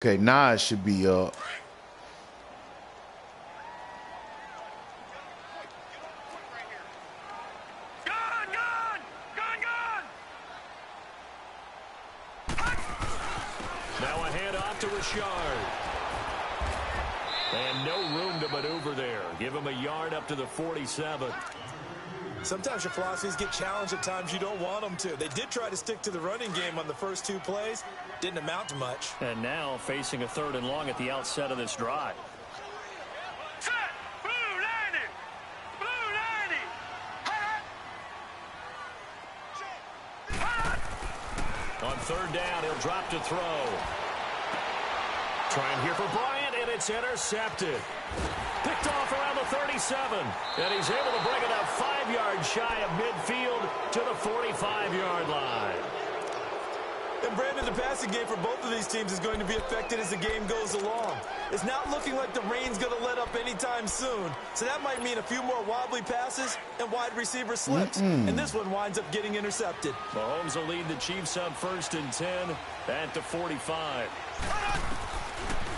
Okay, now it should be up. Now a handoff to Richard. And no room to maneuver there. Give him a yard up to the 47. Sometimes your philosophies get challenged at times you don't want them to. They did try to stick to the running game on the first two plays. Didn't amount to much. And now facing a 3rd and long at the outset of this drive. Set! Blue 90! Blue 90! On 3rd down, he'll drop to throw. Trying here for Bryant, and it's intercepted. Picked off around the 37. And he's able to bring it up 5 yards shy of midfield to the 45-yard line. And Brandon, the passing game for both of these teams is going to be affected as the game goes along. It's not looking like the rain's going to let up anytime soon. So that might mean a few more wobbly passes and wide receiver slips. And this one winds up getting intercepted. Mahomes will lead the Chiefs up 1st and 10 at the 45.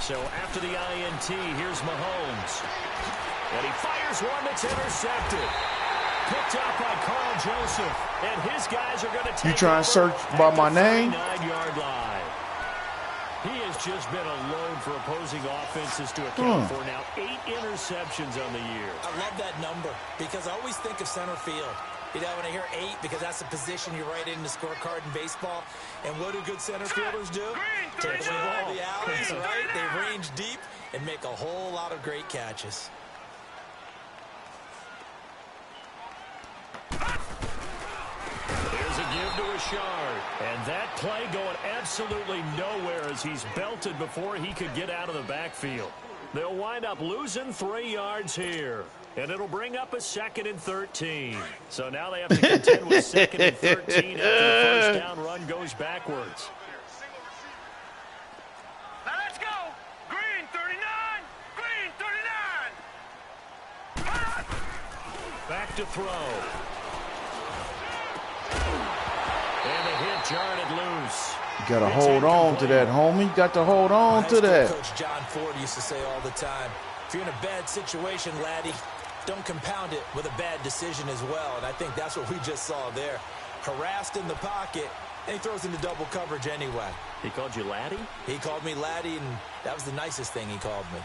So after the INT, here's Mahomes. And he fires one that's intercepted. Picked up by Carl Joseph. And his guys are going to take You trying to search by my name? 9-yard line. He has just been a load for opposing offenses to account for now. 8 interceptions on the year. I love that number because I always think of center field. You know, when I hear 8, because that's the position you write in the scorecard in baseball. And what do good center fielders do? Take away all the alleys, right? They range deep and make a whole lot of great catches. There's a give to Richard. And that play going absolutely nowhere as he's belted before he could get out of the backfield. They'll wind up losing 3 yards here. And it'll bring up a 2nd and 13. So now they have to contend with 2nd and 13 after the first down run goes backwards. Now let's go! Green 39! Green 39! Back to throw. And the hit jarred loose. You got to hold on to that, homie. You got to hold on to that. Coach John Ford used to say all the time, if you're in a bad situation, laddie, don't compound it with a bad decision as well. And I think that's what we just saw there. Harassed in the pocket, and he throws into double coverage anyway. He called you laddie? He called me laddie, and that was the nicest thing he called me.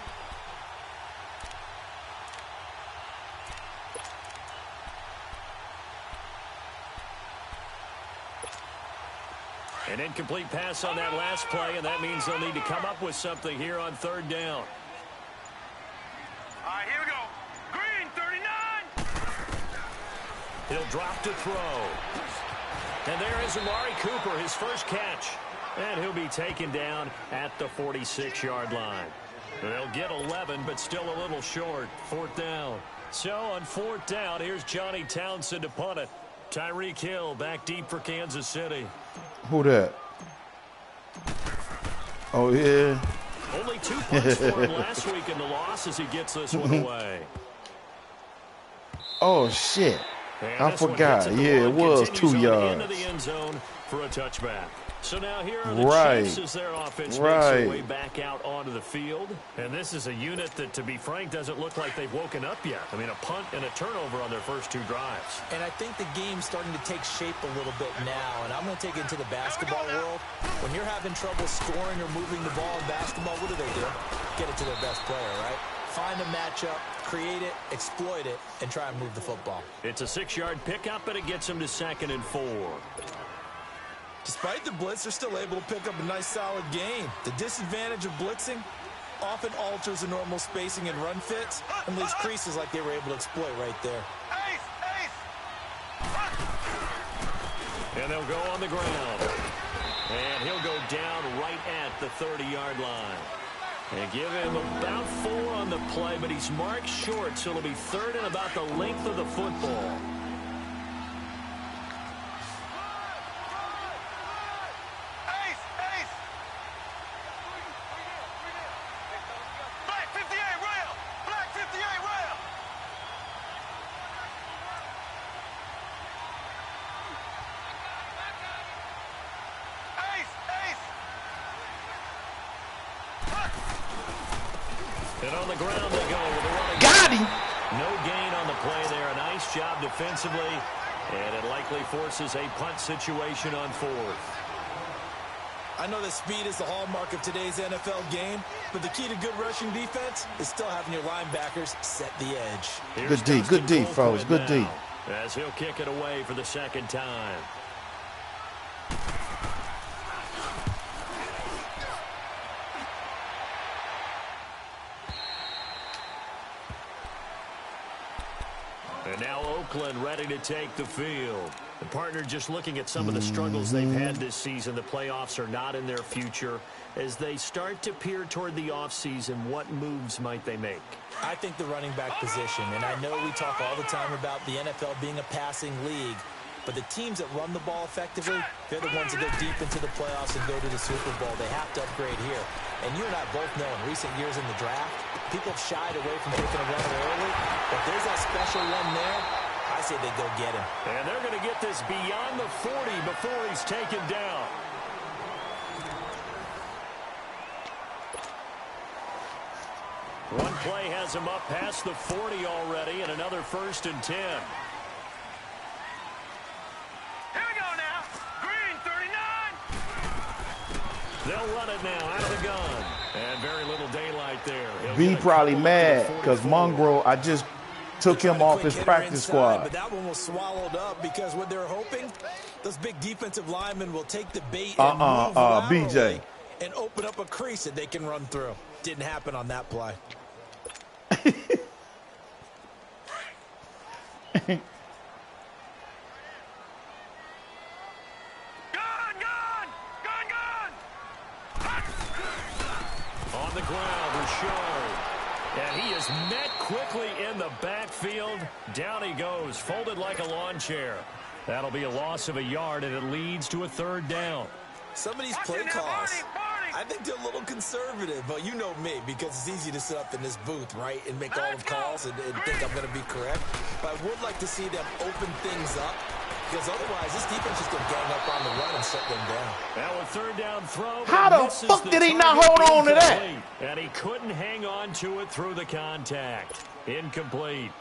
An incomplete pass on that last play, and that means they'll need to come up with something here on 3rd down. All right, here we go. Green 39! He'll drop to throw. And there is Amari Cooper, his first catch. And he'll be taken down at the 46-yard line. They'll get 11, but still a little short. 4th down. So on 4th down, here's Johnny Townsend to punt it. Tyreek Hill back deep for Kansas City. Who that? Oh, yeah. Only 2 punts for him last week in the loss as he gets this one away. Oh, shit. And I forgot. Yeah, it was 2 yards. Into the end zone for a touchback. So now here are the Chiefs as their offense makes their way back out onto the field. And this is a unit that, to be frank, doesn't look like they've woken up yet. I mean, a punt and a turnover on their first 2 drives. And I think the game's starting to take shape a little bit now. And I'm going to take it into the basketball world. When you're having trouble scoring or moving the ball in basketball, what do? Get it to their best player, right? Find a matchup, create it, exploit it, and try and move the football. It's a 6-yard pickup, and it gets them to 2nd and 4. Despite the blitz, they're still able to pick up a nice, solid gain. The disadvantage of blitzing often alters the normal spacing and run fits and leaves creases like they were able to exploit right there. And they'll go on the ground. And he'll go down right at the 30-yard line. They give him about 4 on the play, but he's marked short, so it'll be 3rd and about the length of the football. And on the ground they go with a running. Got him. No gain on the play there. A nice job defensively. And it likely forces a punt situation on fourth. I know that speed is the hallmark of today's NFL game, but the key to good rushing defense is still having your linebackers set the edge. Good D, fellas. Good D. As he'll kick it away for the second time. And now Oakland ready to take the field. The partner just looking at some of the struggles they've had this season. The playoffs are not in their future. As they start to peer toward the offseason, what moves might they make? I think the running back position, and I know we talk all the time about the NFL being a passing league, but the teams that run the ball effectively, they're the ones that go deep into the playoffs and go to the Super Bowl. They have to upgrade here. And you and I both know in recent years in the draft, people have shied away from taking a runner early, but there's that special one there. I say they go get him. And they're going to get this beyond the 40 before he's taken down. One play has him up past the 40 already, and another 1st and 10. Here we go now. Green 39. They'll run it now out of the gun. And very little daylight there. B probably mad because Mongrel, I just took him off his practice squad. But that one was swallowed up because what they're hoping, those big defensive linemen will take the bait and move BJ. and open up a crease that they can run through. Didn't happen on that play. On the ground, Richard. And he is met quickly in the backfield. Down he goes, folded like a lawn chair. That'll be a loss of a yard, and it leads to a 3rd down. Some of these play calls, I think they're a little conservative, but you know me, because it's easy to sit up in this booth, right, and make all the calls and think I'm going to be correct. But I would like to see them open things up, because otherwise this defense is going to gang up on the run and shut them down. Now a 3rd down throw. How the fuck did he not hold on to that? And he couldn't hang on to it through the contact. Incomplete.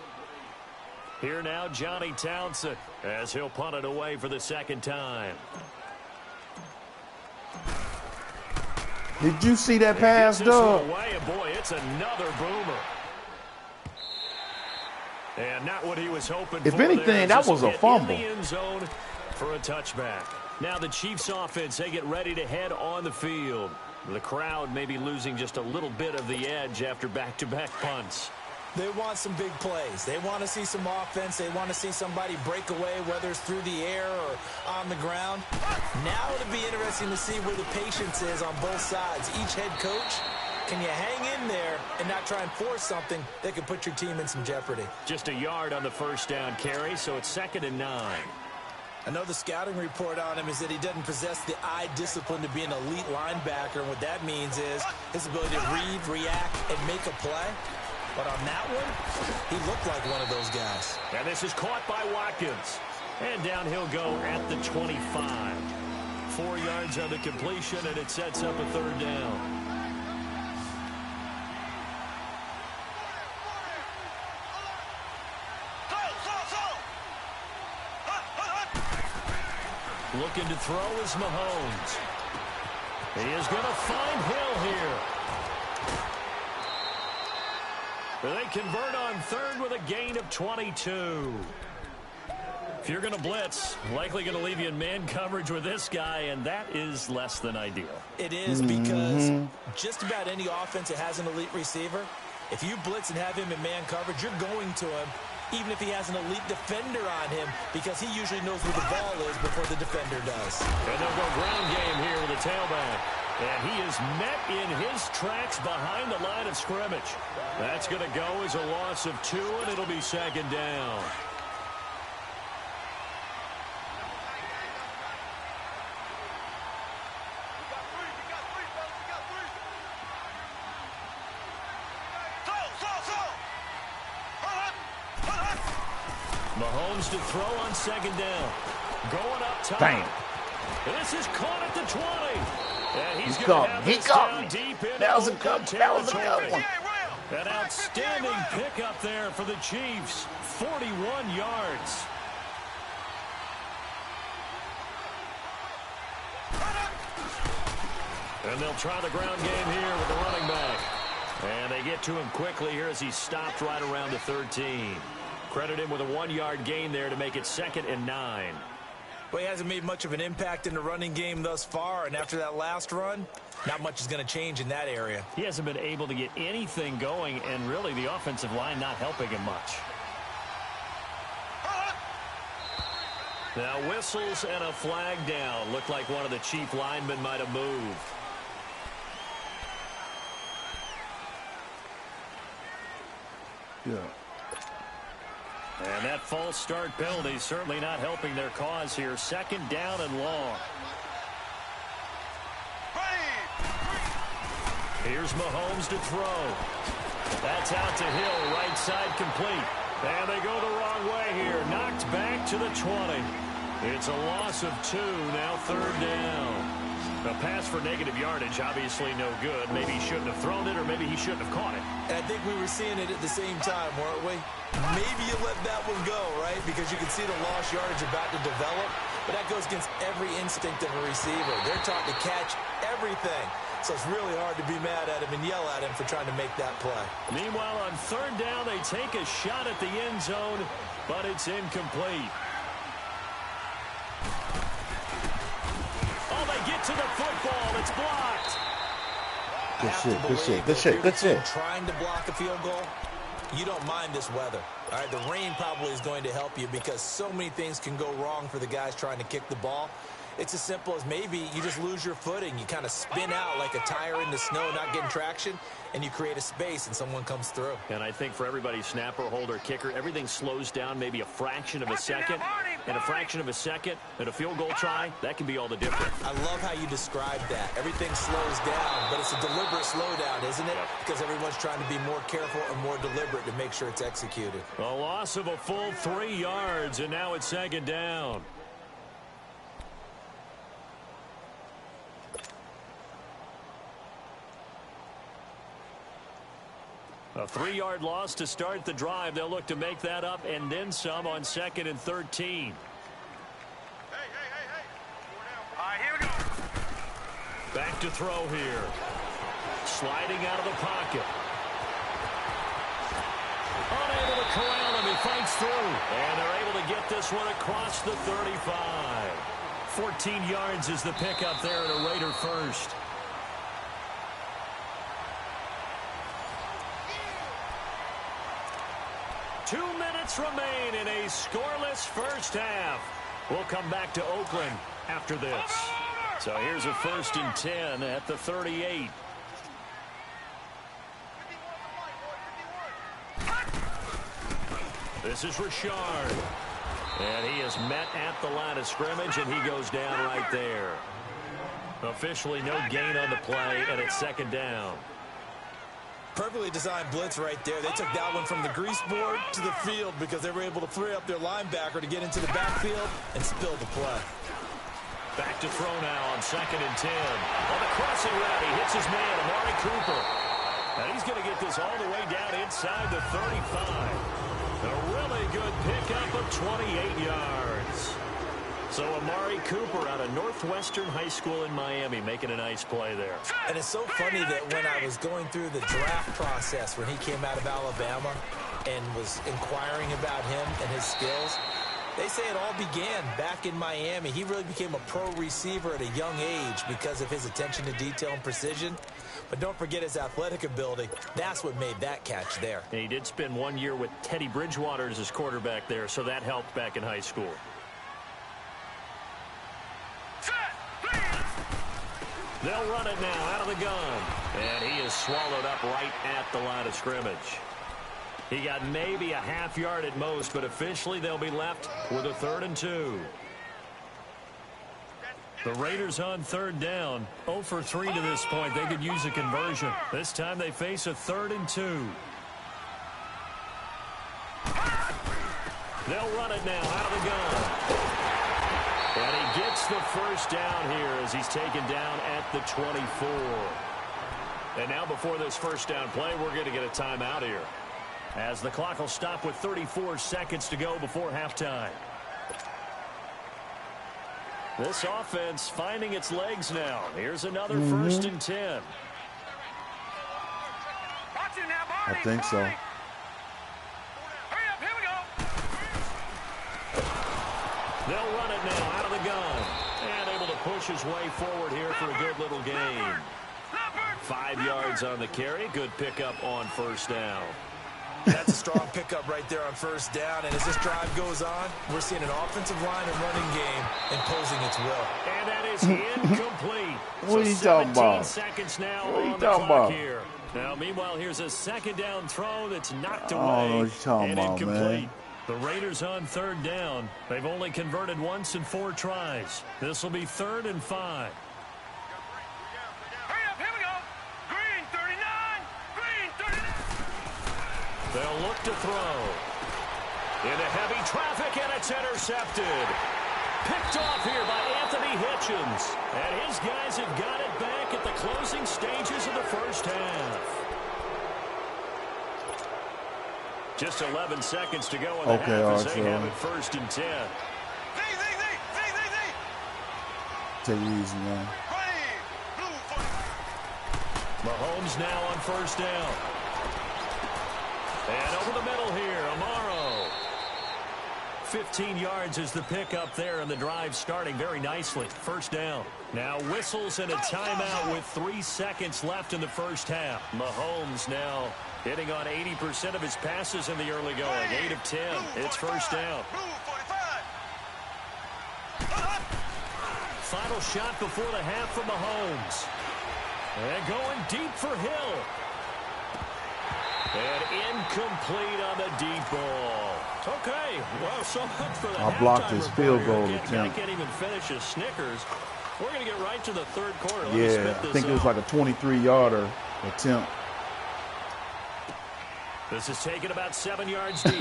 Here now, Johnny Townsend, as he'll punt it away for the 2nd time. Did you see that pass, Doug? Boy, it's another boomer. And not what he was hoping for. If anything, that was a fumble. In the end zone for a touchback. Now the Chiefs offense, they get ready to head on the field. The crowd may be losing just a little bit of the edge after back-to-back punts. They want some big plays. They want to see some offense. They want to see somebody break away, whether it's through the air or on the ground. Now it'll be interesting to see where the patience is on both sides. Each head coach, can you hang in there and not try and force something that could put your team in some jeopardy? Just a yard on the 1st down carry, so it's 2nd and 9. I know the scouting report on him is that he doesn't possess the eye discipline to be an elite linebacker, and what that means is his ability to read, react, and make a play. But on that one, he looked like one of those guys. And this is caught by Watkins. And down he'll go at the 25. 4 yards on the completion, and it sets up a 3rd down. Looking to throw is Mahomes. He is going to find Hill here. They convert on 3rd with a gain of 22. If you're going to blitz, likely going to leave you in man coverage with this guy, and that is less than ideal. It is because just about any offense that has an elite receiver, if you blitz and have him in man coverage, you're going to him, even if he has an elite defender on him, because he usually knows where the ball is before the defender does. And they'll go ground game here with a tailback. And he is met in his tracks behind the line of scrimmage. That's going to go as a loss of 2, and it'll be 2nd down. Mahomes to throw on 2nd down. Going up top. Bang. This is caught at the 20. And he's He going to caught have me. this down deep in That was a Oakland good one. territory. An outstanding pickup there for the Chiefs. 41 yards. And they'll try the ground game here with the running back. And they get to him quickly here as he stopped right around the 13. Credit him with a 1-yard gain there to make it 2nd and 9. Well, he hasn't made much of an impact in the running game thus far, and after that last run, not much is going to change in that area. He hasn't been able to get anything going, and really the offensive line not helping him much. Now whistles and a flag down. Looked like one of the Chief linemen might have moved. Yeah. And that false start penalty certainly not helping their cause here. 2nd down and long. Here's Mahomes to throw. That's out to Hill, right side complete. And they go the wrong way here. Knocked back to the 20. It's a loss of 2, now 3rd down. A pass for negative yardage, obviously no good. Maybe he shouldn't have thrown it, or maybe he shouldn't have caught it. And I think we were seeing it at the same time, weren't we? Maybe you let that one go, right? Because you can see the lost yardage about to develop. But that goes against every instinct of a receiver. They're taught to catch everything. So it's really hard to be mad at him and yell at him for trying to make that play. Meanwhile, on 3rd down, they take a shot at the end zone, but it's incomplete. Oh, they get to the football. It's blocked. Good shit. Trying to block a field goal, you don't mind this weather. All right, the rain probably is going to help you because so many things can go wrong for the guys trying to kick the ball. It's as simple as maybe you just lose your footing. You kind of spin out like a tire in the snow, not getting traction, and you create a space and someone comes through. And I think for everybody, snapper, holder, kicker, everything slows down maybe a fraction of a second. And a fraction of a second and a field goal try, that can be all the difference. I love how you described that. Everything slows down, but it's a deliberate slowdown, isn't it? Yep. Because everyone's trying to be more careful and more deliberate to make sure it's executed. A loss of a full 3 yards, and now it's 2nd down. A 3-yard loss to start the drive. They'll look to make that up and then some on 2nd and 13. Hey. All right, here we go. Back to throw here. Sliding out of the pocket. Unable to corral him. He fights through. And they're able to get this one across the 35. 14 yards is the pickup there at a Raider first. Remain in a scoreless first half. We'll come back to Oakland after this. So here's a 1st and 10 at the 38. This is Richard. And he is met at the line of scrimmage, and he goes down right there. Officially no gain on the play, and it's 2nd down. Perfectly designed blitz right there. They took that one from the grease board to the field because they were able to free up their linebacker to get into the backfield and spill the play. Back to throw now on 2nd and 10. On the crossing route, he hits his man, Amari Cooper. And he's going to get this all the way down inside the 35. A really good pickup of 28 yards. So Amari Cooper out of Northwestern High School in Miami making a nice play there. And it's so funny that when I was going through the draft process when he came out of Alabama and was inquiring about him and his skills, they say it all began back in Miami. He really became a pro receiver at a young age because of his attention to detail and precision. But don't forget his athletic ability. That's what made that catch there. And he did spend 1 year with Teddy Bridgewater as his quarterback there, so that helped back in high school. They'll run it now out of the gun. And he is swallowed up right at the line of scrimmage. He got maybe a half yard at most, but officially they'll be left with a 3rd and 2. The Raiders on 3rd down. 0 for 3 to this point. They could use a conversion. This time they face a 3rd and 2. They'll run it now out of the gun. And he gets the first down here as he's taken down at the 24. And now before this first down play, we're going to get a timeout here, as the clock will stop with 34 seconds to go before halftime. This offense finding its legs now. Here's another 1st and 10. I think so. Hurry up, here we go. They'll run it now out of the gun. And able to push his way forward here for a good little gain. 5 yards on the carry. Good pickup on first down. That's a strong pickup right there on first down. And as this drive goes on, we're seeing an offensive line and running game imposing its will. And that is incomplete. What are you talking about? 17 seconds now What are you on the talking clock about? here. Now, meanwhile, here's a second down throw that's knocked I away don't know what you're talking and about, incomplete. man. The Raiders on third down. They've only converted once in 4 tries. This will be 3rd and 5. Hurry up, here we go. Green 39. Green 39. They'll look to throw. Into heavy traffic, and it's intercepted. Picked off here by Anthony Hitchens. And his guys have got it back at the closing stages of the first half. Just 11 seconds to go in the half as they have it 1st and 10. Take it easy, man. Mahomes now on first down. And over the middle here, Amaro. 15 yards is the pickup there, and the drive starting very nicely. First down. Now whistles and a timeout with 3 seconds left in the first half. Mahomes now hitting on 80% of his passes in the early going. 8 of 10. It's first down. Final shot before the half from Mahomes. And going deep for Hill. And incomplete on the deep ball. Okay, well, so much for the I blocked halftime his report field here. goal I attempt. can't even finish a Snickers. We're going to get right to the third quarter. Let me Yeah, spit I this think it was up. like a 23-yarder attempt. This is taken about 7 yards deep.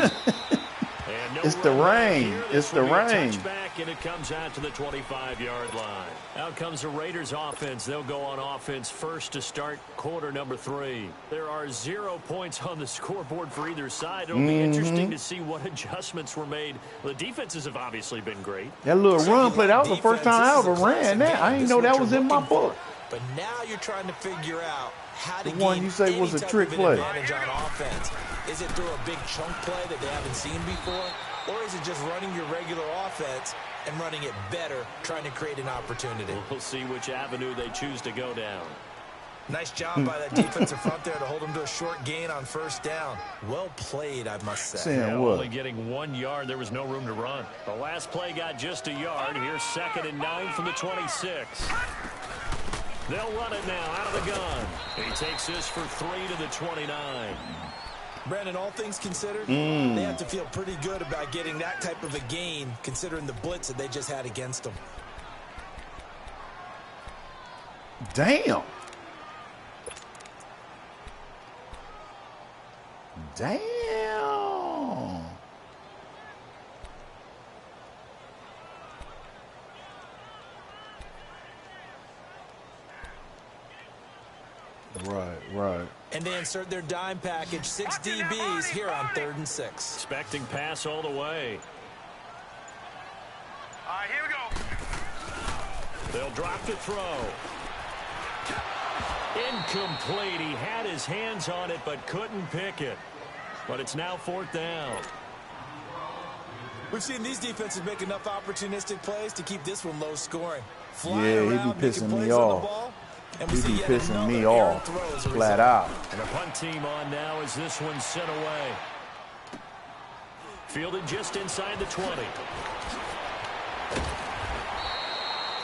And no It's the run back rain. here. It's This the will be a rain. touchback, and it comes out to the 25-yard line. Out comes the Raiders offense. They'll go on offense first to start quarter number 3. There are 0 points on the scoreboard for either side. It'll be interesting to see what adjustments were made. The defenses have obviously been great. That little run play, that was the first time I ever ran that. I didn't know that was in my book. But now you're trying to figure out how to The one gain you say was any a type trick of play. advantage on offense. Is it through a big chunk play that they haven't seen before? Or is it just running your regular offense and running it better, trying to create an opportunity? We'll see which avenue they choose to go down. Nice job by that defensive front there to hold them to a short gain on first down. Well played, I must say. Saying Yeah, what? only getting 1 yard. There was no room to run. The last play got just a yard. Here's 2nd and 9 from the 26. They'll run it now out of the gun. He takes this for 3 to the 29. Brandon, all things considered, they have to feel pretty good about getting that type of a gain, considering the blitz that they just had against them. Damn. Damn. Right. And they insert their dime package, 6 DBs here on 3rd and 6. Expecting pass all the way. All right, here we go. They'll drop to throw. Incomplete. He had his hands on it but couldn't pick it. But it's now 4th down. We've seen these defenses make enough opportunistic plays to keep this one low scoring. Yeah, he be around, making pissing me plays on the off. ball, and He we see be yet pissing another me errant off, throw as a flat result. out. And the punt team on now as this one's sent away. Fielded just inside the 20.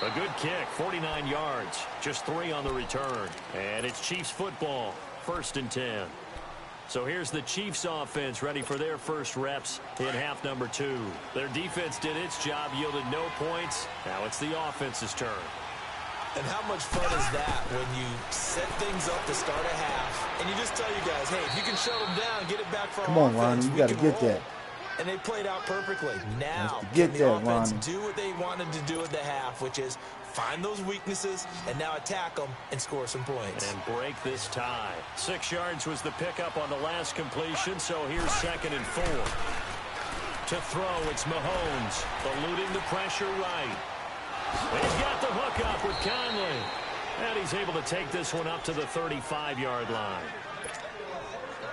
A good kick, 49 yards. Just 3 on the return. And it's Chiefs football, 1st and 10. So here's the Chiefs offense ready for their first reps in half number 2. Their defense did its job, yielded no points. Now it's the offense's turn. And how much fun is that when you set things up to start a half, and you just tell you guys, hey, if you can shut them down, get it back for Come our on, Ronnie, offense, you we got to can get roll. that. and they played out perfectly. Now, Get can the that, offense Ronnie. do what they wanted to do at the half, which is find those weaknesses and now attack them and score some points. And break this tie. 6 yards was the pickup on the last completion, so here's 2nd and 4. To throw, it's Mahomes, eluding the pressure right. He's got the hook up with Conley. And he's able to take this one up to the 35-yard line.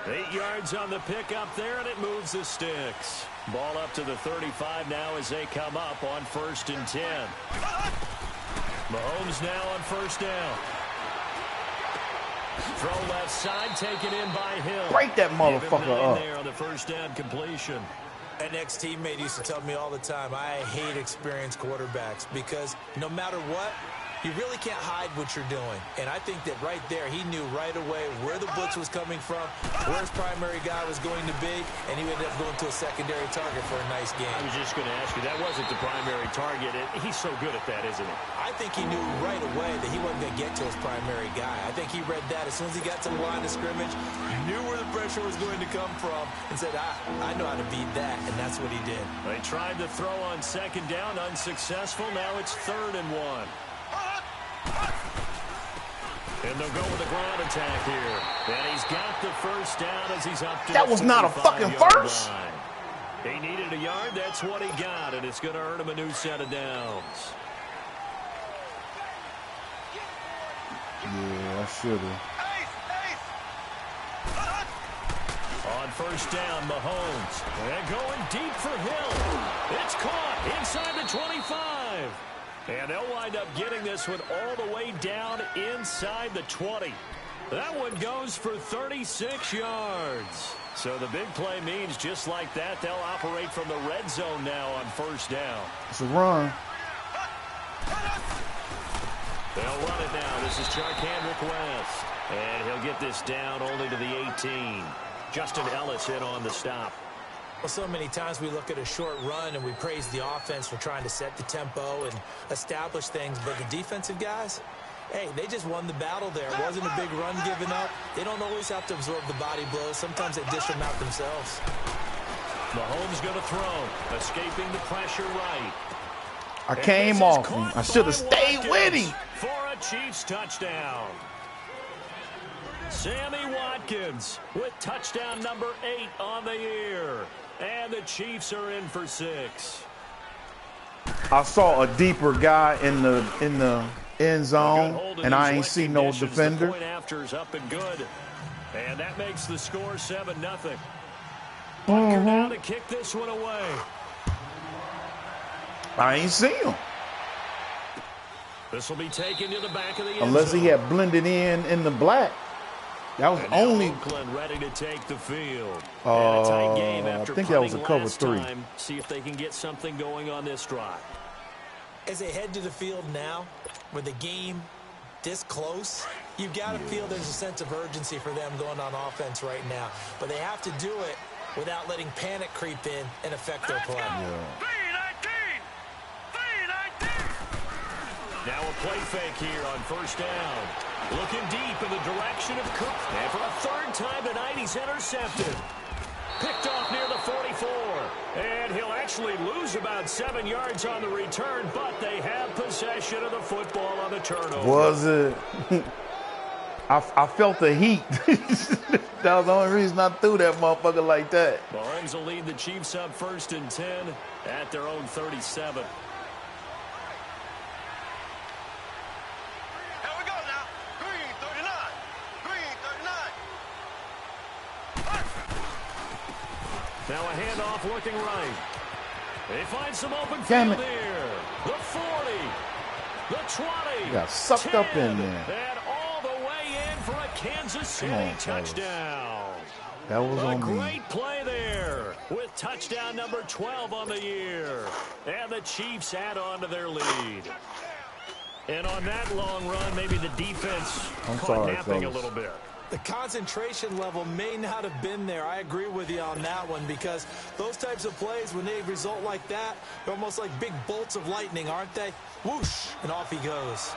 8 yards on the pickup there, and it moves the sticks. Ball up to the 35 now as they come up on 1st and 10. Mahomes now on 1st down. Throw left side, taken in by Hill. Break that motherfucker up. There on the 1st down completion. An ex-teammate used to tell me all the time, I hate experienced quarterbacks because no matter what, you really can't hide what you're doing. And I think that right there, he knew right away where the blitz was coming from, where his primary guy was going to be, and he ended up going to a secondary target for a nice game. I was just going to ask you, that wasn't the primary target. He's so good at that, isn't he? I think he knew right away that he wasn't going to get to his primary guy. I think he read that as soon as he got to the line of scrimmage, knew where the pressure was going to come from, and said, I know how to beat that, and that's what he did. They tried to throw on 2nd down, unsuccessful. Now it's 3rd and 1. And they'll go with a ground attack here. And he's got the 1st down as he's up to That was not a fucking first. line. He needed a yard. That's what he got. And it's going to earn him a new set of downs. Yeah, I should have. On 1st down, Mahomes. And going deep for Hill. It's caught inside the 25. And they'll wind up getting this one all the way down inside the 20. That one goes for 36 yards. So the big play means just like that, they'll operate from the red zone now on 1st down. It's a run. They'll run it now. This is Charcandrick West. And he'll get this down only to the 18. Justin Ellis in on the stop. Well, so many times we look at a short run and we praise the offense for trying to set the tempo and establish things, but the defensive guys, hey, they just won the battle there. It wasn't a big run given up. They don't always have to absorb the body blows. Sometimes they dish them out themselves. Mahomes going to throw, escaping the pressure right. I came off him. I should have stayed with him. For a Chiefs touchdown. Sammy Watkins with touchdown number 8 on the year. And the Chiefs are in for 6. I saw a deeper guy in the end zone, and I ain't see no defender. The point after is up and good. And that makes the score 7-0. Butker now to kick this one away. I ain't see him. This will be taken to the back of the end Unless he zone. had blended in the black. That was And now only. Oakland ready to take the field. And a tight game after I think that was a punting cover last 3. time. See if they can get something going on this drive. As they head to the field now, with the game this close, you've got to feel there's a sense of urgency for them going on offense right now. But they have to do it without letting panic creep in and affect their play. Now a play fake here on 1st down. Looking deep in the direction of Cook. And for a 3rd time tonight, he's intercepted. Picked off near the 44. And he'll actually lose about 7 yards on the return, but they have possession of the football on the turnover. Was it? I felt the heat. That was the only reason I threw that motherfucker like that. Mahomes will lead the Chiefs up 1st and 10 at their own 37. Now a handoff looking right. They find some open Damn field it. here. The 40. The 20. Got sucked 10, up in there. And all the way in for a Kansas City on, fellas. touchdown. That was A on me. great play there with touchdown number 12 on the year. And the Chiefs add on to their lead. And on that long run, maybe the defense I'm caught sorry, napping a fellas. little bit. The concentration level may not have been there. I agree with you on that one because those types of plays, when they result like that, they're almost like big bolts of lightning, aren't they? Whoosh, and off he goes.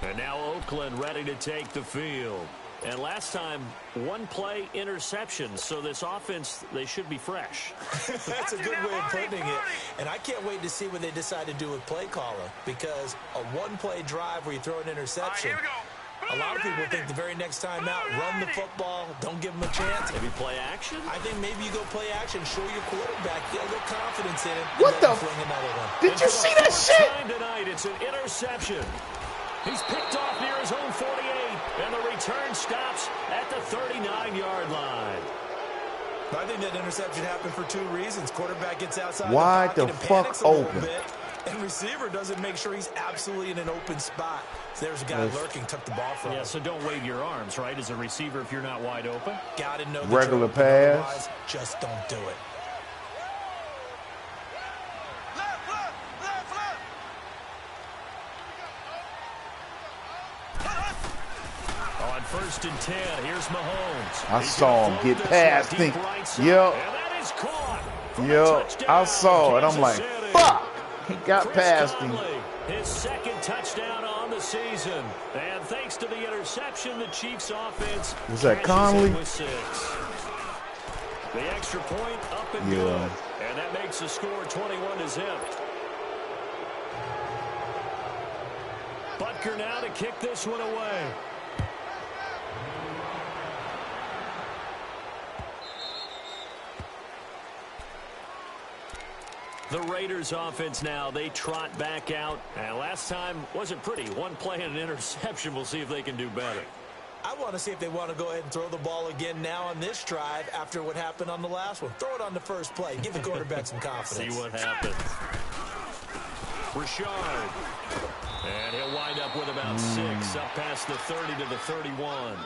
And now Oakland ready to take the field. And last time, one play interception. So this offense, they should be fresh. That's a good way of putting it. And I can't wait to see what they decide to do with play caller. Because a one-play drive where you throw an interception, a lot of people think the very next time out, run the football, don't give them a chance. Maybe play action? I think maybe you go play action, show your quarterback, get a little confidence in him. What the? Fling another one. Did you see that shit? Tonight, it's an interception. He's picked off near his own 48, and the return stops at the 39-yard line. I think that interception happened for two reasons. Quarterback gets outside Wide the pocket the and fuck panics a little open. bit, and receiver doesn't make sure he's absolutely in an open spot. So there's a guy lurking, took the ball from him. Yeah, so don't wave your arms, right, as a receiver if you're not wide open. Got to know the Regular drill, pass. otherwise, just don't do it. On 1st and 10, here's Mahomes. I He's saw gonna him float get this past one me. deep right side, Yep. and that is caught for a Yep. touchdown, I saw it. I'm like, Kansas City. fuck. He got Chris past him. Conley, his second touchdown on the season. And thanks to the interception, the Chiefs offense Was that cashes Conley? in with 6. The extra point up and Yeah. good. And that makes the score 21-0. Butker now to kick this one away. The Raiders offense now, they trot back out. And last time wasn't pretty. One play and an interception. We'll see if they can do better. I want to see if they want to go ahead and throw the ball again now on this drive after what happened on the last one. Throw it on the first play. Give the quarterback some confidence. See what happens. Rashard. And he'll wind up with about 6 up past the 30 to the 31.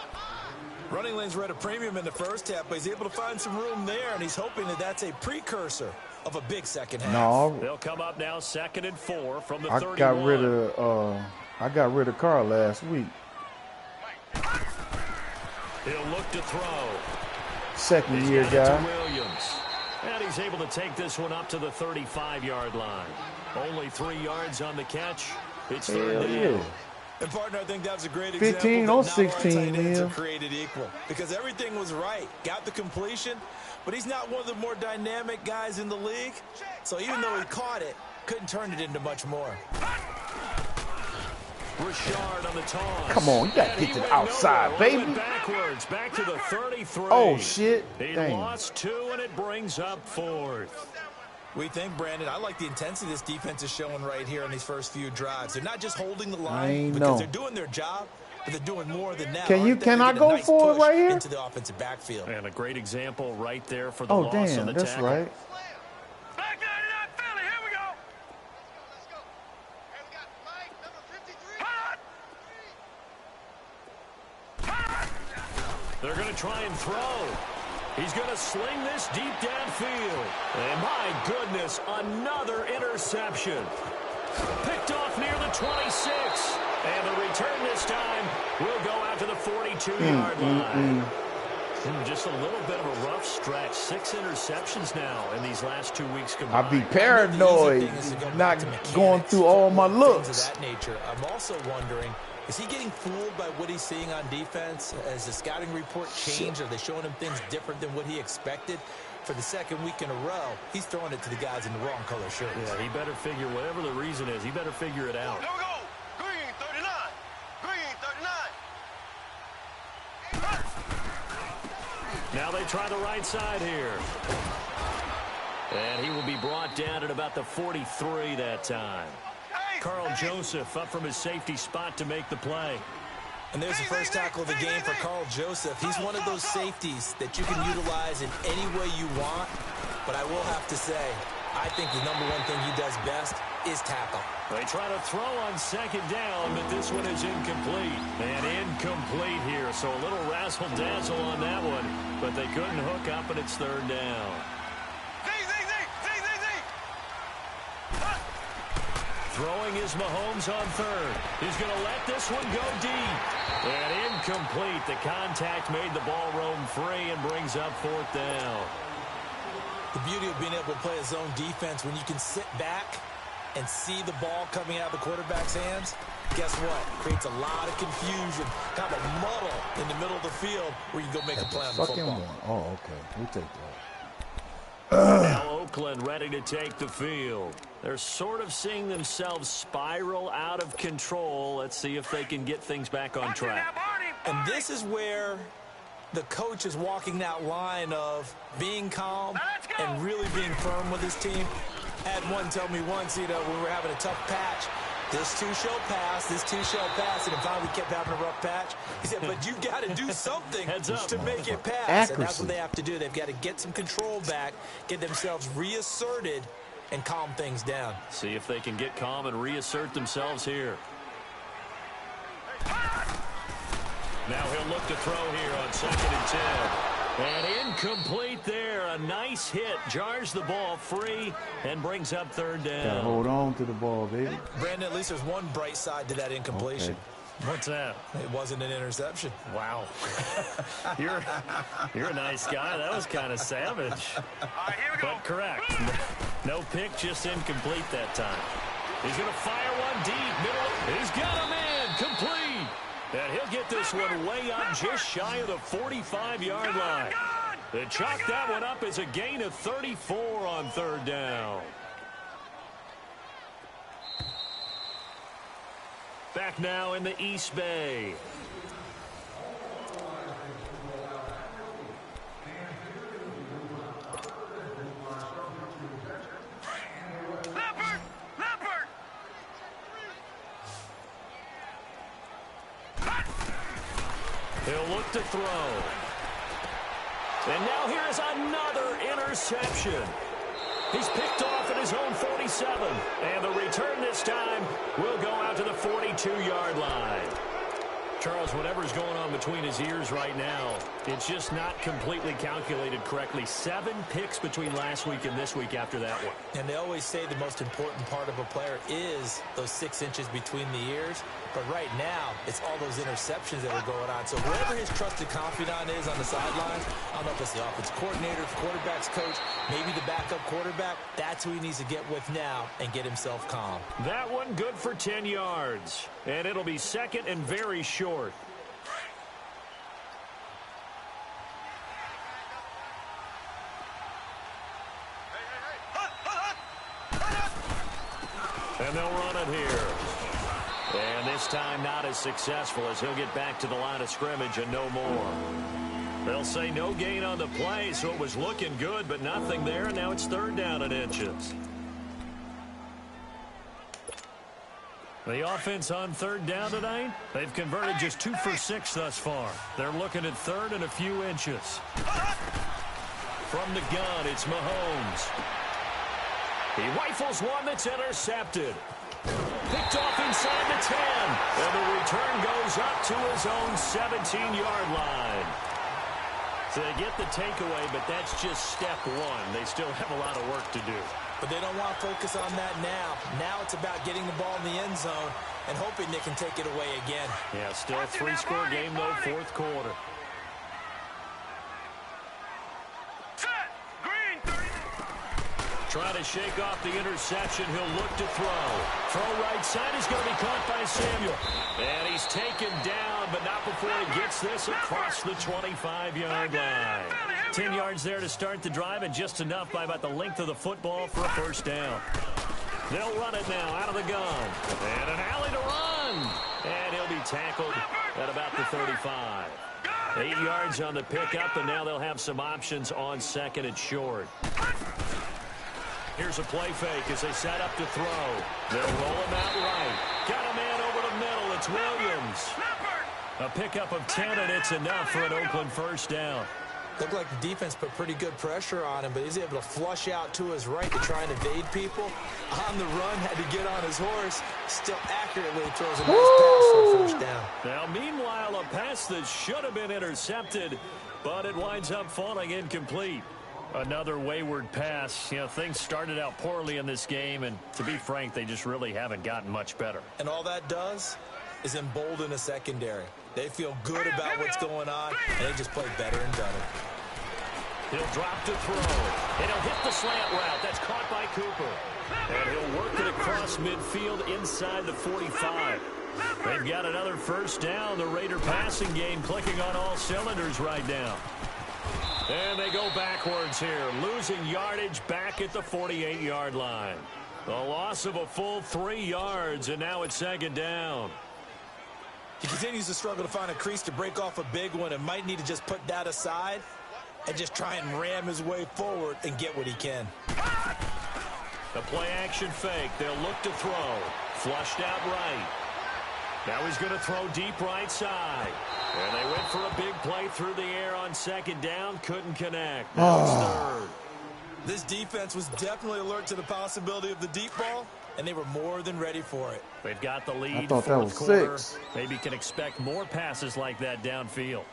Running lanes were at a premium in the first half, but he's able to find some room there, and he's hoping that that's a precursor of a big second half. No, They'll come up now 2nd and 4 from the I 31. got rid of Carr last week. He'll look to throw. Second He's year got it to guy. Williams. And he's able to take this one up to the 35-yard line. Only 3 yards on the catch. It's third Hell down. yeah. And, partner, I think that was a great 15 example on that not all 16, tight ends man. are created equal. Because everything was right. Got the completion, but he's not one of the more dynamic guys in the league. So even though he caught it, couldn't turn it into much more. Rashard on the toss. Come on, you got to And get he to the went outside, nowhere. Went baby. backwards, back to the 33. Oh, shit. He Dang. lost 2, and it brings up 4th. We think, Brandon, I like the intensity this defense is showing right here in these first few drives. They're not just holding the line ain't because know. they're doing their job, but they're doing more than that. Can I They get a go nice for it push right here? into the offensive backfield. And a great example right there for the Oh, loss of damn, the that's tackle. right. Back 99 Philly, here we go. Hot. They're going to try and throw. He's going to sling this deep downfield. And my goodness, another interception. Picked off near the 26. And the return this time will go out to the 42-yard line. Just a little bit of a rough stretch. 6 interceptions now in these last 2 weeks I combined. be paranoid, not going through all my Things looks. of that nature. I'm also wondering, is he getting fooled by what he's seeing on defense? Has the scouting report changed? Are they showing him things different than what he expected? For the second week in a row, he's throwing it to the guys in the wrong color shirts. Yeah, he better figure, whatever the reason is, he better figure it out. Here we go. Green 39. Green 39. Now they try the right side here. And he will be brought down at about the 43 that time. Carl Joseph up from his safety spot to make the play. And there's the first tackle of the game for Carl Joseph. He's one of those safeties that you can utilize in any way you want. But I will have to say, I think the number one thing he does best is tackle. They try to throw on second down, but this one is incomplete. And incomplete here, so a little razzle-dazzle on that one. But they couldn't hook up, and it's third down. Throwing is Mahomes on third. He's going to let this one go deep. And incomplete. The contact made the ball roam free and brings up fourth down. The beauty of being able to play a zone defense when you can sit back and see the ball coming out of the quarterback's hands, guess what? Creates a lot of confusion, kind of a muddle in the middle of the field where you can go make a play on the football. Oh, okay. We'll take that. Now Oakland ready to take the field. They're sort of seeing themselves spiral out of control. Let's see if they can get things back on track. And this is where the coach is walking that line of being calm and really being firm with his team. I had one tell me once, when we were having a tough patch, this too shall pass, this too shall pass, and finally we kept having a rough patch. He said, but you've got to do something to make it pass. Accuracy. And that's what they have to do. They've got to get some control back, get themselves reasserted, and calm things down. See if they can get calm and reassert themselves here. Now he'll look to throw here on 2nd and 10. And incomplete there. A nice hit. Jars the ball free and brings up 3rd down. Gotta hold on to the ball, baby. Brandon, at least there's one bright side to that incompletion. Okay. What's that? It wasn't an interception. Wow. You're a nice guy. That was kind of savage. But correct. No pick, just incomplete that time. He's going to fire one deep. Middle. He's got a man. Complete. And he'll get this one way up just shy of the 45-yard line. They chalk that one up as a gain of 34 on 3rd down. Back now in the East Bay. He'll look to throw. And now here's another interception. He's picked off at his own 47. And the return this time will go out to the 42-yard line. Charles, whatever's going on between his ears right now, it's just not completely calculated correctly. 7 picks between last week and this week after that one. And they always say the most important part of a player is those 6 inches between the ears. But right now, it's all those interceptions that are going on. So whoever his trusted confidant is on the sidelines, I don't know if it's the offensive coordinator, the quarterback's coach, maybe the backup quarterback, that's who he needs to get with now and get himself calm. That one good for 10 yards. And it'll be 2nd and very short. And they'll run it here. And this time not as successful as he'll get back to the line of scrimmage and no more. They'll say no gain on the play, so it was looking good, but nothing there. And now it's 3rd down and inches. The offense on 3rd down tonight, they've converted just 2 for 6 thus far. They're looking at 3rd and a few inches. From the gun, it's Mahomes. He rifles one that's intercepted. Picked off inside the 10. And the return goes up to his own 17-yard line. So they get the takeaway, but that's just step 1. They still have a lot of work to do. But they don't want to focus on that now. Now it's about getting the ball in the end zone and hoping they can take it away again. Yeah, still a 3-score game, though, 4th quarter. Trying to shake off the interception. He'll look to throw. Throw right side is going to be caught by Samuel. And he's taken down, but not before he gets this across the 25-yard line. 10 yards there to start the drive, and just enough by about the length of the football for a 1st down. They'll run it now out of the gun. And an alley to run. And he'll be tackled at about the 35. 8 yards on the pickup, and now they'll have some options on 2nd and short. Here's a play fake as they set up to throw. They'll roll him out right. Got a man over the middle. It's Williams. A pickup of 10, and it's enough for an Oakland 1st down. Looked like the defense put pretty good pressure on him, but he's able to flush out to his right to try and evade people. On the run, had to get on his horse. Still accurately throws a nice pass for a 1st down. Now, meanwhile, a pass that should have been intercepted, but it winds up falling incomplete. Another wayward pass. You know, things started out poorly in this game, and to be frank, they just really haven't gotten much better. And all that does is embolden a secondary. They feel good about what's going on, and they just play better and better. He'll drop to throw. And he'll hit the slant route. That's caught by Cooper. And he'll work it across midfield inside the 45. They've got another first down. The Raider passing game clicking on all cylinders right now. And they go backwards here, losing yardage back at the 48-yard line. A loss of a full 3 yards, and now it's second down. He continues to struggle to find a crease to break off a big one and might need to just put that aside and just try and ram his way forward and get what he can. The play-action fake. They'll look to throw. Flushed out right. Now he's going to throw deep right side. And they went for a big play through the air on second down. Couldn't connect. Now it's third. This defense was definitely alert to the possibility of the deep ball, and they were more than ready for it. They've got the lead. I thought that was quarter. 6. Maybe can expect more passes like that downfield.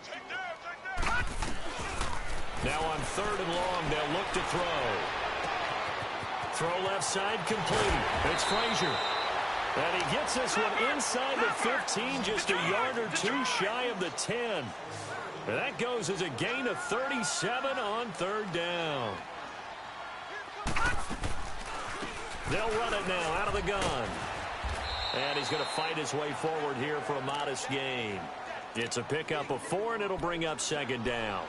Now on third and long, they'll look to throw. Throw left side complete. It's Frazier. And he gets this one inside the 15, just a yard or two shy of the 10. And that goes as a gain of 37 on third down. They'll run it now out of the gun. And he's going to fight his way forward here for a modest gain. It's a pickup of 4, and it'll bring up second down.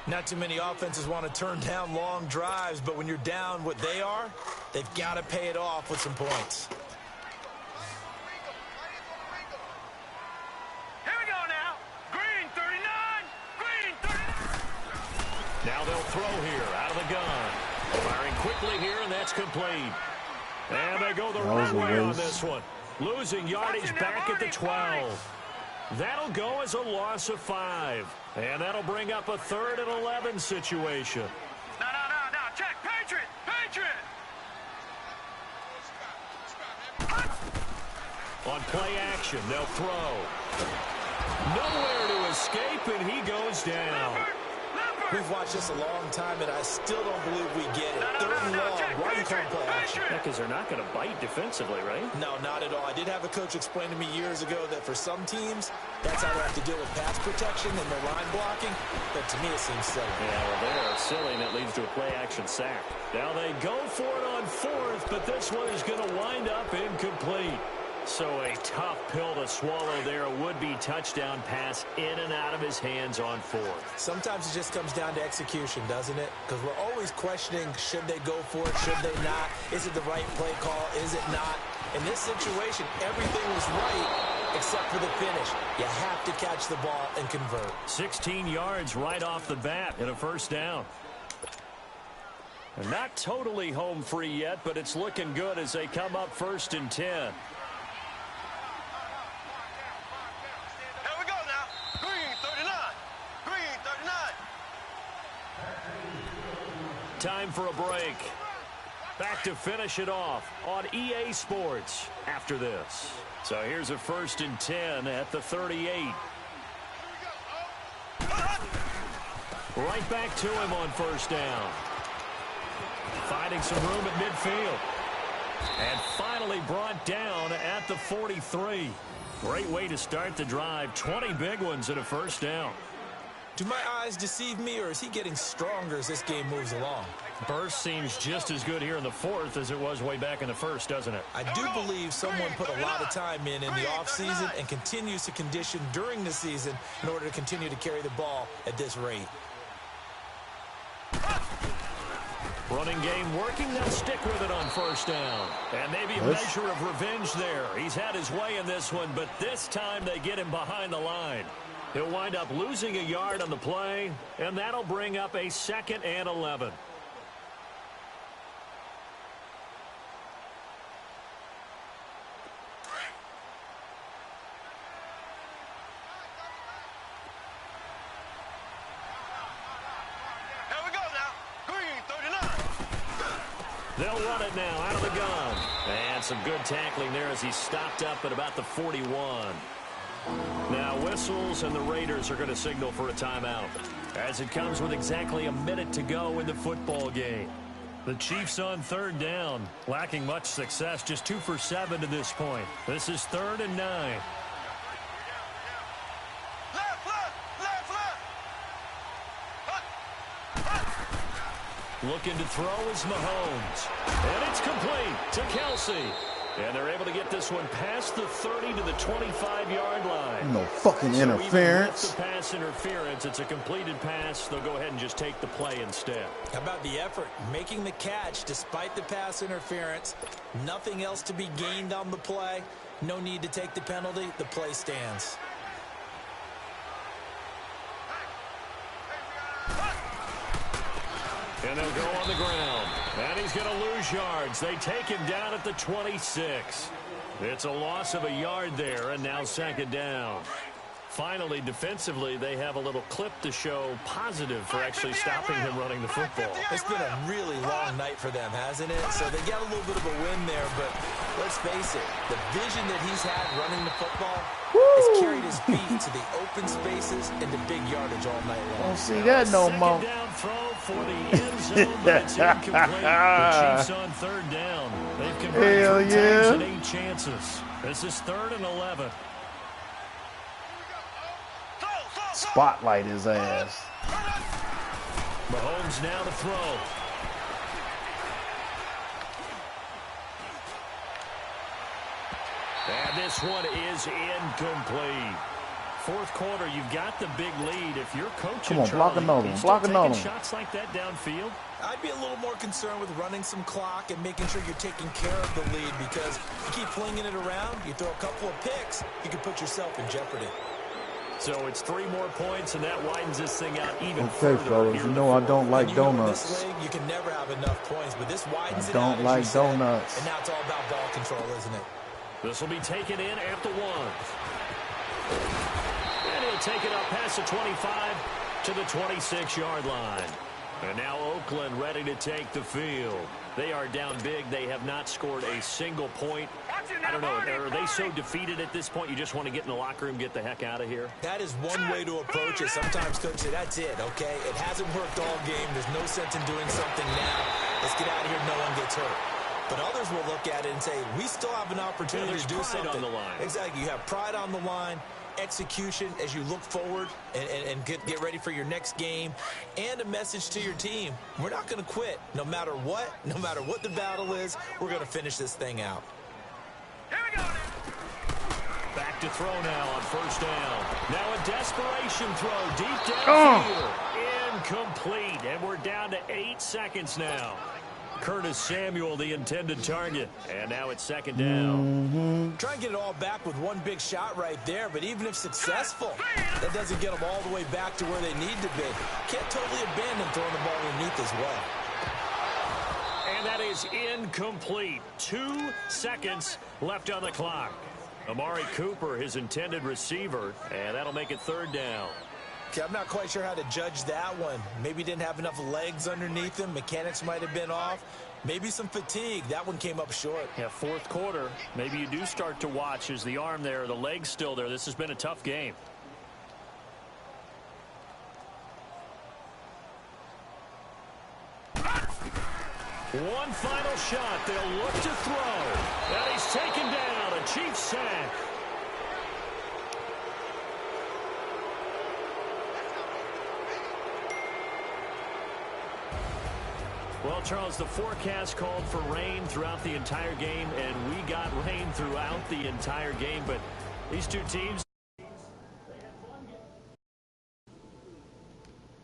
Not too many offenses want to turn down long drives, but when you're down what they are, they've got to pay it off with some points. Here we go now. Green 39. Green 39. Now they'll throw here out of the gun. Firing quickly here, and that's complete. And they go the wrong way on this one. Losing yardage back at the 12. That'll go as a loss of 5. And that'll bring up a 3rd and 11 situation. No. Check. Patriot. On play action, they'll throw. Nowhere to escape, and he goes down. We've watched this a long time, and I still don't believe we get it. Third and long, why are you calling play action? Yeah, because they're not going to bite defensively, right? No, not at all. I did have a coach explain to me years ago that for some teams, that's how they have to deal with pass protection and their line blocking. But to me, it seems silly. Yeah, well, they're silly, and it leads to a play-action sack. Now they go for it on 4th, but this one is going to wind up incomplete. So a tough pill to swallow there. A would-be touchdown pass in and out of his hands on 4th. Sometimes it just comes down to execution, doesn't it? Because we're always questioning, should they go for it, should they not? Is it the right play call, is it not? In this situation, everything was right except for the finish. You have to catch the ball and convert. 16 yards right off the bat and a first down. And not totally home free yet, but it's looking good as they come up 1st and 10. Time for a break. Back to finish it off on EA Sports after this. So here's a 1st and 10 at the 38. Right back to him on 1st down. Finding some room at midfield. And finally brought down at the 43. Great way to start the drive. 20 big ones and a 1st down. Do my eyes deceive me, or is he getting stronger as this game moves along? Burst seems just as good here in the 4th as it was way back in the 1st, doesn't it? I do believe someone put a lot of time in the offseason and continues to condition during the season in order to continue to carry the ball at this rate. Running game working. They'll stick with it on 1st down. And maybe a measure of revenge there. He's had his way in this one, but this time they get him behind the line. He'll wind up losing a yard on the play, and that'll bring up a 2nd and 11. Here we go now. Green 39. They'll run it now out of the gun. And some good tackling there as he stopped up at about the 41. Now whistles, and the Raiders are going to signal for a timeout as it comes with exactly a minute to go in the football game. The Chiefs on 3rd down, lacking much success, just 2 for 7 to this point. This is 3rd and 9. Left. Looking to throw is Mahomes. And it's complete to Kelsey. And they're able to get this one past the 30 to the 25-yard line. No fucking So interference. even with the pass interference, it's a completed pass. They'll go ahead and just take the play instead. How about the effort? Making the catch despite the pass interference. Nothing else to be gained on the play. No need to take the penalty. The play stands. And they'll go on the ground. And he's going to lose yards. They take him down at the 26. It's a loss of a yard there, and now second down. Finally, defensively, they have a little clip to show positive for actually stopping him running the football. It's been a really long night for them, hasn't it? So they got a little bit of a win there, but let's face it, the vision that he's had running the football has carried his feet to the open spaces and the big yardage all night long. Don't see that no more. Second down throw for the end zone, but it's incomplete. The Chiefs on third down. They've converted 3 times and 8 chances. This is 3rd and 11. Spotlight his ass. Mahomes now to throw. And this one is incomplete. Fourth quarter, you've got the big lead. If you're coaching, Come on, block another one. Block another one. Shots like that downfield. I'd be a little more concerned with running some clock and making sure you're taking care of the lead, because if you keep flinging it around, you throw a couple of picks, you can put yourself in jeopardy. So it's 3 more points, and that widens this thing out even Okay, further. fellas, you know I don't like donuts. This league, you can never have enough points, but this widens I it out, don't as like you said, donuts. and now it's all about ball control, isn't it? This will be taken in at the 1. And he'll take it up past the 25 to the 26-yard line. And now Oakland ready to take the field. They are down big. They have not scored a single point. I don't know, are they so defeated at this point you just want to get in the locker room, get the heck out of here? That is one way to approach it. Sometimes coaches say, that's it, okay? It hasn't worked all game. There's no sense in doing something now. Let's get out of here. No one gets hurt. But others will look at it and say, we still have an opportunity to do something. On the line. Exactly. You have pride on the line, execution as you look forward and get ready for your next game, and a message to your team. We're not going to quit. No matter what the battle is, we're going to finish this thing out. Here we go. Back to throw now on first down. Now a desperation throw deep downfield. Incomplete. And we're down to 8 seconds now. Curtis Samuel, the intended target. And now it's second down. Try and get it all back with one big shot right there, but even if successful, that doesn't get them all the way back to where they need to be. Can't totally abandon throwing the ball underneath as well. And that is incomplete. 2 seconds left on the clock. Amari Cooper, his intended receiver, and that'll make it third down. Okay, I'm not quite sure how to judge that one. Maybe didn't have enough legs underneath him. Mechanics might have been off. Maybe some fatigue. That one came up short. Yeah, fourth quarter, maybe you do start to watch. Is the arm there, the leg's still there? This has been a tough game. One final shot. They'll look to throw. And he's taken down. A Chiefs sack. Well, Charles, the forecast called for rain throughout the entire game, and we got rain throughout the entire game. But these two teams